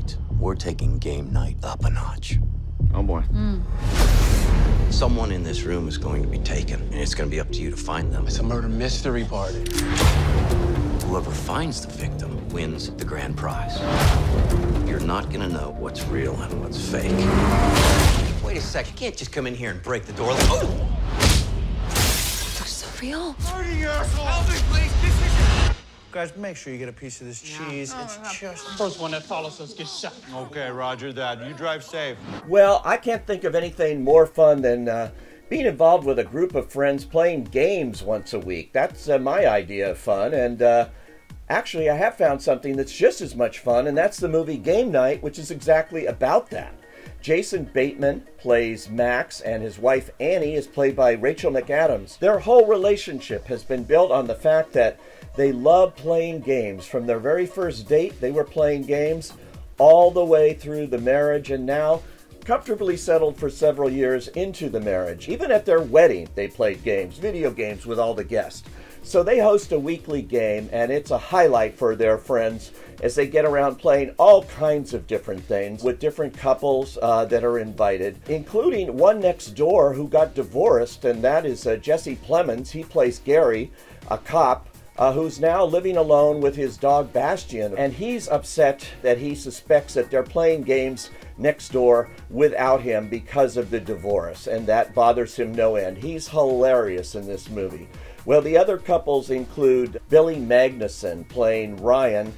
tonight, we're taking game night up a notch. Oh, boy. Someone in this room is going to be taken, and it's going to be up to you to find them. It's a murder mystery party. Whoever finds the victim wins the grand prize. You're not going to know what's real and what's fake. Wait a sec, you can't just come in here and break the door. So real? Guys, make sure you get a piece of this cheese. It's just... First one that follows us gets shot. Okay, Roger that. You drive safe. Well, I can't think of anything more fun than being involved with a group of friends playing games once a week. That's my idea of fun, and actually I have found something that's just as much fun, and that's the movie Game Night, which is exactly about that. Jason Bateman plays Max, and his wife Annie is played by Rachel McAdams. Their whole relationship has been built on the fact that they love playing games. From their very first date, they were playing games all the way through the marriage, and now comfortably settled for several years into the marriage. Even at their wedding, they played games, video games with all the guests. So they host a weekly game, and it's a highlight for their friends as they get around playing all kinds of different things with different couples that are invited, including one next door who got divorced, and that is Jesse Plemons. He plays Gary, a cop, who's now living alone with his dog Bastian, and he's upset that he suspects that they're playing games next door without him because of the divorce, and that bothers him no end. He's hilarious in this movie. Well, the other couples include Billy Magnuson playing Ryan.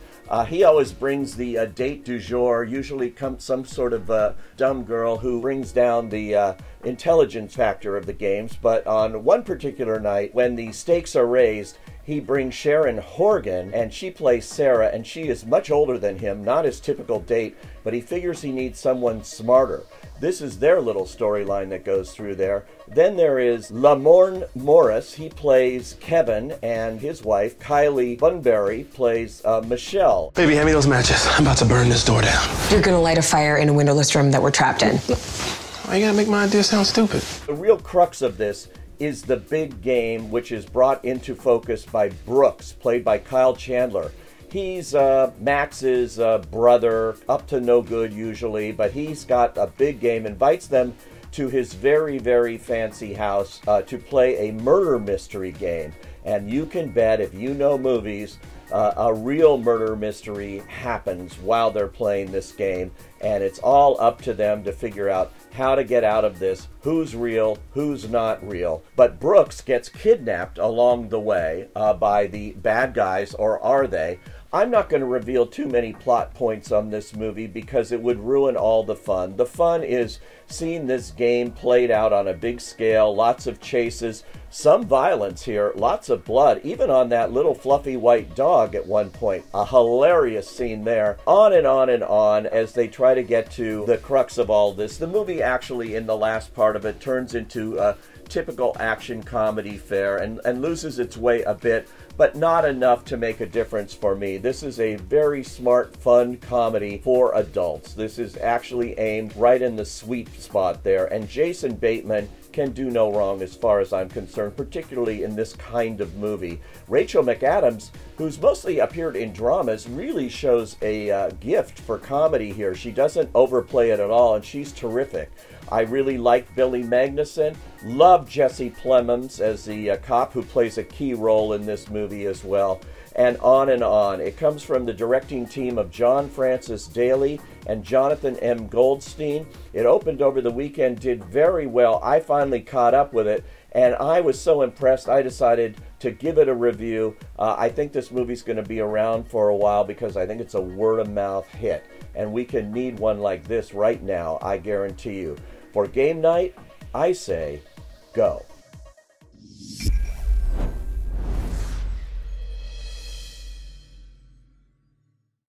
He always brings the date du jour, usually some sort of dumb girl who brings down the intelligence factor of the games. But on one particular night, when the stakes are raised, he brings Sharon Horgan, and she plays Sarah, and she is much older than him, not his typical date, but he figures he needs someone smarter. This is their little storyline that goes through there. Then there is Lamorne Morris. He plays Kevin, and his wife, Kylie Bunbury, plays Michelle. Baby, hand me those matches. I'm about to burn this door down. You're gonna light a fire in a windowless room that we're trapped in. Why you gotta make my idea sound stupid? The real crux of this is the big game, which is brought into focus by Brooks, played by Kyle Chandler. He's Max's brother, up to no good usually, but he's got a big game, invites them to his very, very fancy house to play a murder mystery game. And you can bet, if you know movies, a real murder mystery happens while they're playing this game, and it's all up to them to figure out how to get out of this, who's real, who's not real. But Brooks gets kidnapped along the way by the bad guys, or are they? I'm not going to reveal too many plot points on this movie because it would ruin all the fun. The fun is seeing this game played out on a big scale, lots of chases, some violence here, lots of blood, even on that little fluffy white dog at one point. A hilarious scene there. On and on and on as they try to get to the crux of all this. The movie actually, in the last part of it, turns into a typical action comedy fare and loses its way a bit, but not enough to make a difference for me. This is a very smart, fun comedy for adults. This is actually aimed right in the sweet spot there, and Jason Bateman can do no wrong as far as I'm concerned, particularly in this kind of movie. Rachel McAdams, who's mostly appeared in dramas, really shows a gift for comedy here. She doesn't overplay it at all, and she's terrific. I really like Billy Magnuson. Love Jesse Plemons as the cop who plays a key role in this movie as well. And on and on. It comes from the directing team of John Francis Daly and Jonathan M. Goldstein. It opened over the weekend, did very well. I finally caught up with it, and I was so impressed I decided to give it a review. I think this movie's going to be around for a while because I think it's a word-of-mouth hit, and we can need one like this right now, I guarantee you. For game night, I say, go.